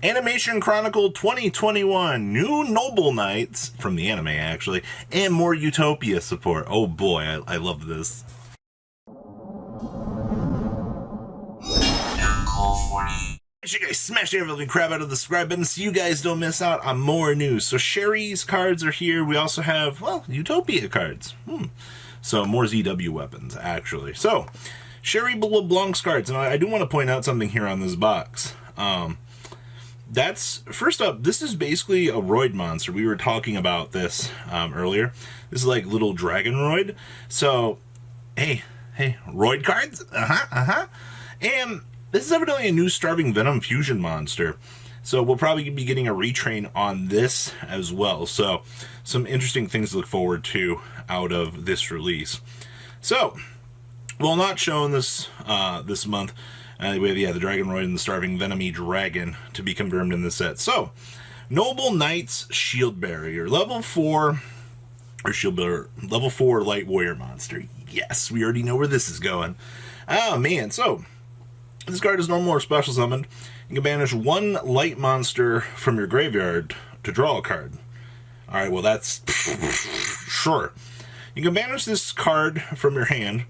Animation Chronicle 2021, new Noble Knights, from the anime actually, and more Utopia support. Oh boy, I love this. You guys smash the everything crap out of the subscribe button so you guys don't miss out on more news. So Sherry's cards are here. We also have, well, Utopia cards. So more ZW weapons, actually. So, Sherry LeBlanc's cards. And I do want to point out something here on this box. First up, this is basically a Roid monster. We were talking about this earlier. This is like little Dragon Roid. So, hey, Roid cards? And this is evidently a new Starving Venom fusion monster. So we'll probably be getting a retrain on this as well. So some interesting things to look forward to out of this release. So, well, not shown this this month. We have, the Dragon Roid and the Starving Venomy Dragon to be confirmed in this set. So, Noble Knights Shield Barrier, level 4, or Shield Barrier, level 4 Light Warrior monster. Yes, we already know where this is going. Oh, man, so this card is normal or special summoned. You can banish one light monster from your graveyard to draw a card. Alright, well that's sure. You can banish this card from your hand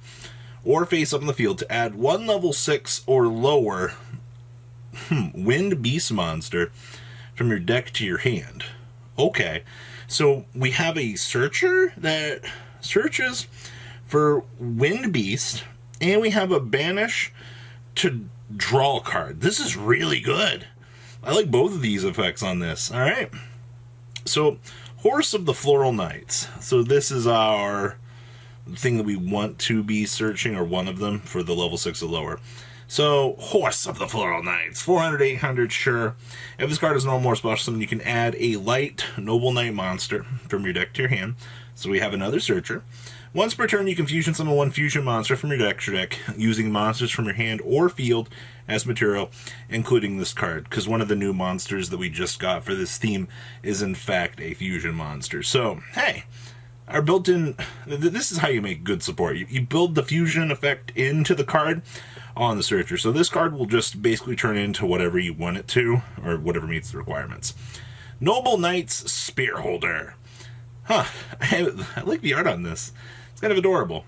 or face up in the field to add one level 6 or lower Wind Beast monster from your deck to your hand. Okay, so we have a searcher that searches for Wind Beast, and we have a banish to draw a card. This is really good. I like both of these effects on this. Alright. So, Horse of the Floral Knights. So this is our thing that we want to be searching, or one of them, for the level 6 or lower. So, Horse of the Floral Knights. 400, 800, sure. If this card is normal or special summon, you can add a light Noble Knight monster from your deck to your hand. So we have another searcher. Once per turn, you can fusion summon one fusion monster from your deck to deck, using monsters from your hand or field as material, including this card, because one of the new monsters that we just got for this theme is in fact a fusion monster. So, hey, our built-in, this is how you make good support. You build the fusion effect into the card on the searcher. So this card will just basically turn into whatever you want it to, or whatever meets the requirements. Noble Knights Spearholder. Huh, I like the art on this. It's kind of adorable.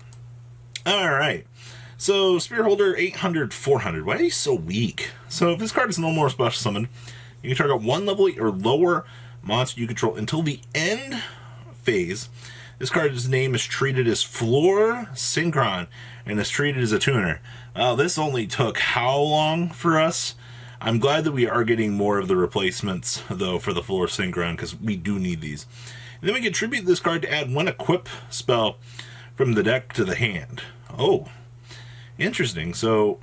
Alright, so Spearholder 800, 400. Why are you so weak? So if this card is no more special summoned, you can target one level 8 or lower monster you control until the end phase. This card's name is treated as Floral Synchron and is treated as a tuner. Well, this only took how long for us? I'm glad that we are getting more of the replacements, though, for the Floral Synchron, because we do need these. And then we can tribute this card to add one equip spell from the deck to the hand. Oh, interesting. So,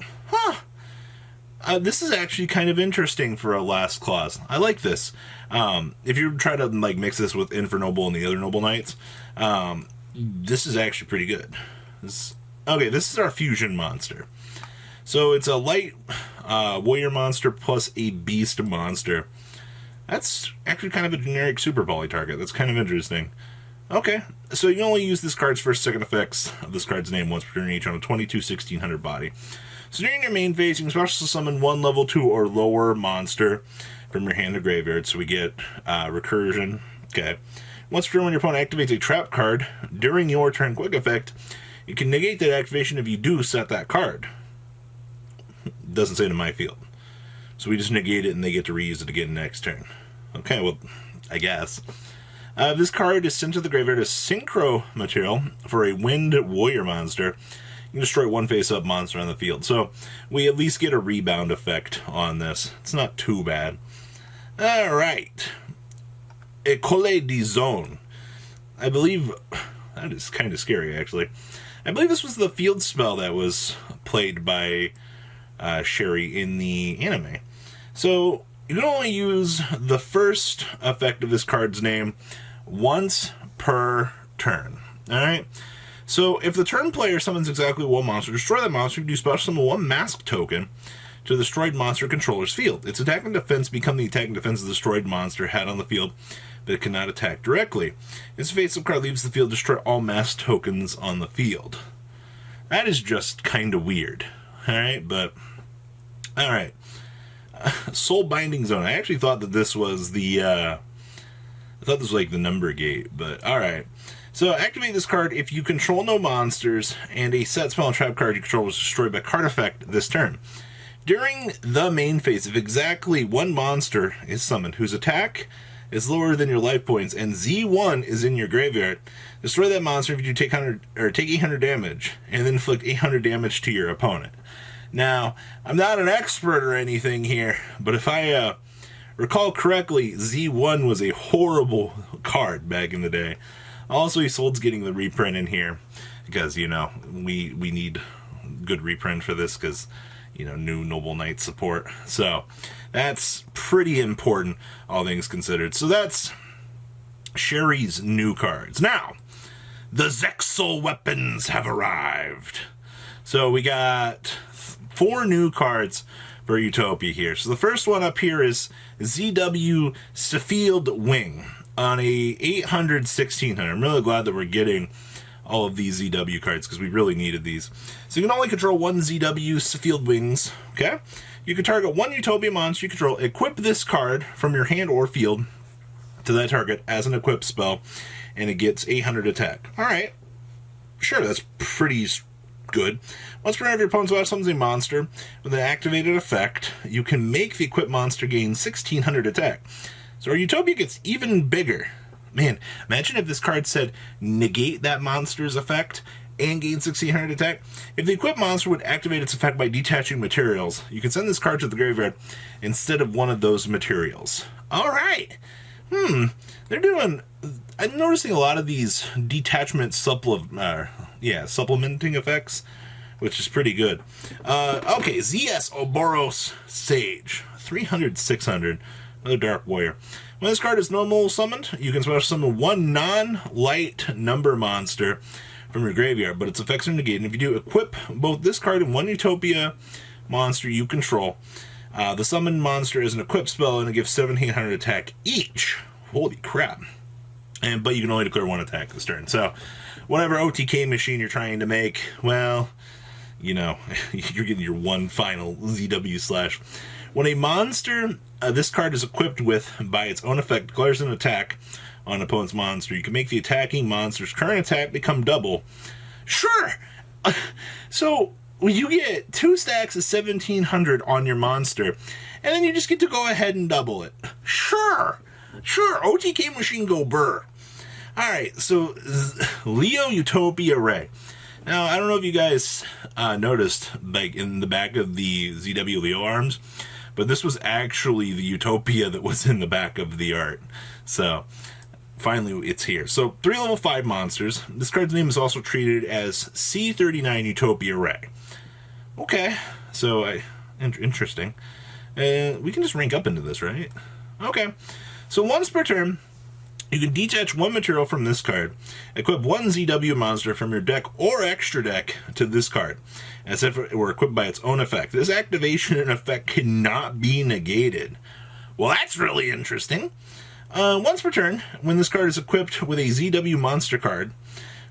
this is actually kind of interesting for a last clause. I like this. If you try to like mix this with Infernoble and the other Noble Knights, this is actually pretty good. Okay, this is our fusion monster. So it's a light warrior monster plus a beast monster. That's actually kind of a generic super poly target. That's kind of interesting. Okay, so you can only use this card's first second effects of this card's name once per turn each on a 22/1600 body. So during your main phase, you can special summon one level 2 or lower monster from your hand to graveyard. So we get recursion. Okay. Once per turn, when your opponent activates a trap card during your turn quick effect, you can negate that activation if you do set that card. Doesn't say to my field. So we just negate it and they get to reuse it again next turn. Okay, well, I guess. This card is sent to the graveyard as synchro material for a Wind Warrior monster. You can destroy one face-up monster on the field. So we at least get a rebound effect on this. It's not too bad. Alright. École de Zone. I believe... That is kind of scary, actually. I believe this was the field spell that was played by Sherry in the anime. So you can only use the first effect of this card's name once per turn. Alright? So if the turn player summons exactly one monster, destroy that monster, you can do special summon one mask token to the destroyed monster controller's field. Its attack and defense become the attack and defense the destroyed monster had on the field, but it cannot attack directly. Its face-up card leaves the field, destroy all mask tokens on the field. That is just kind of weird. Alright, but... Alright. Soul Binding Zone. I actually thought that this was the, I thought this was like the number gate, but alright. So activate this card if you control no monsters and a set spell and trap card you control was destroyed by card effect this turn. During the main phase, if exactly one monster is summoned whose attack is lower than your life points and Z1 is in your graveyard, destroy that monster if you take 800 damage and then inflict 800 damage to your opponent. Now, I'm not an expert or anything here, but if I recall correctly, Z1 was a horrible card back in the day. Also, Isolde's getting the reprint in here because, you know, we need good reprint for this because, you know, new Noble Knight support. So that's pretty important, all things considered. So that's Sherry's new cards. Now, the Zexal weapons have arrived. So we got 4 new cards for Utopia here. So the first one up here is ZW Seafield Wing on a 800 1600. I'm really glad that we're getting all of these ZW cards because we really needed these. So you can only control 1 ZW Seafield Wings, okay? You can target 1 Utopia monster you control, equip this card from your hand or field to that target as an equipped spell, and it gets 800 attack. Alright, sure, that's pretty good. Once per round, if your opponent's about summons a monster with an activated effect, you can make the equipped monster gain 1600 attack. So our Utopia gets even bigger. Man, imagine if this card said negate that monster's effect and gain 1600 attack. If the equipped monster would activate its effect by detaching materials, you can send this card to the graveyard instead of one of those materials. Alright. They're doing... I'm noticing a lot of these detachment supplementing effects, which is pretty good. Okay, ZS Ouroboros Sage. 300, 600. Another Dark Warrior. When this card is normal summoned, you can special summon 1 non-light number monster from your graveyard, but its effects are negated. And if you do, equip both this card and 1 Utopia monster you control. The summoned monster is an equipped spell, and it gives 1700 attack each. Holy crap. But you can only declare 1 attack this turn. So, whatever OTK machine you're trying to make, well, you know, you're getting your one final ZW slash. When a monster this card is equipped with, by its own effect, declares an attack on an opponent's monster, you can make the attacking monster's current attack become double. Sure! So, you get 2 stacks of 1700 on your monster, and then you just get to go ahead and double it. Sure! Sure, OTK machine go burr. Alright, so Leo Utopia Ray. Now, I don't know if you guys noticed, like, in the back of the ZW Leo arms, but this was actually the Utopia that was in the back of the art. So, finally, it's here. So, 3 level 5 monsters. This card's name is also treated as C39 Utopia Ray. Okay, so, interesting. We can just rank up into this, right? Okay. So, once per turn, you can detach 1 material from this card, equip 1 ZW monster from your deck or extra deck to this card, as if it were equipped by its own effect. This activation and effect cannot be negated. Well, that's really interesting. Once per turn, when this card is equipped with a ZW monster card,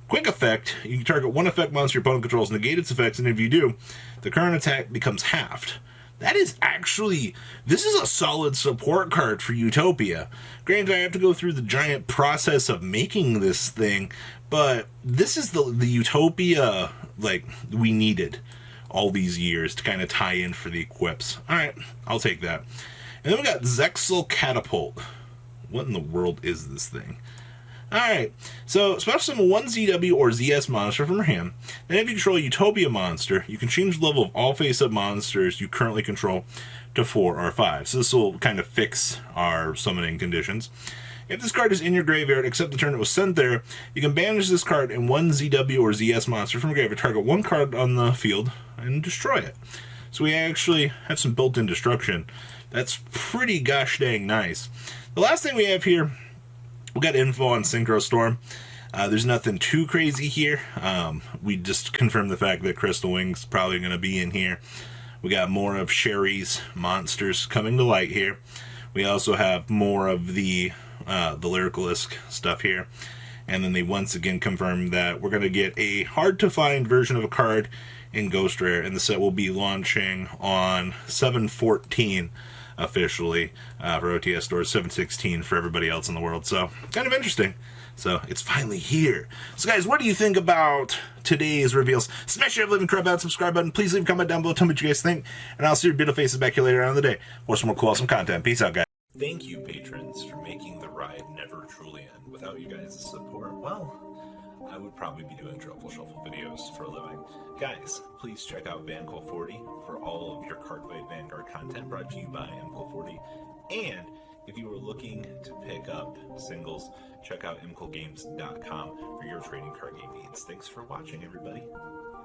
quick effect, you can target 1 effect monster your opponent controls, negate its effects, and if you do, the current attack becomes halved. That is actually... This is a solid support card for Utopia. Granted, I have to go through the giant process of making this thing, but this is the Utopia, like, we needed all these years to kind of tie in for the equips. Alright, I'll take that. And then we got Zexal Catapult. What in the world is this thing? Alright, so special summon 1 ZW or ZS monster from your hand. Then if you control a Utopia monster, you can change the level of all face-up monsters you currently control to 4 or 5. So this will kind of fix our summoning conditions. If this card is in your graveyard, except the turn it was sent there, you can banish this card and 1 ZW or ZS monster from your graveyard, target 1 card on the field, and destroy it. So we actually have some built-in destruction. That's pretty gosh dang nice. The last thing we have here, we got info on Synchro Storm. There's nothing too crazy here. We just confirmed the fact that Crystal Wing's probably going to be in here. We got more of Sherry's monsters coming to light here. We also have more of the Lyricalisk stuff here. And then they once again confirmed that we're going to get a hard-to-find version of a card in Ghost Rare, and the set will be launching on 7/14 officially for OTS stores, 7/16 for everybody else in the world. So kind of interesting. So it's finally here. So guys, what do you think about today's reveals? Smash your living crap out, subscribe button. Please leave a comment down below. Tell me what you guys think. And I'll see your beautiful faces back here later on in the day. For some more cool, awesome content. Peace out, guys. Thank you, patrons, for making the ride never truly end. Without you guys' support, well, I would probably be doing Truffle Shuffle videos for a living. Guys, please check out VanCool40 for all of your Cardfight Vanguard content brought to you by MCool40. And if you are looking to pick up singles, check out mcoolgames.com for your trading card game needs. Thanks for watching, everybody.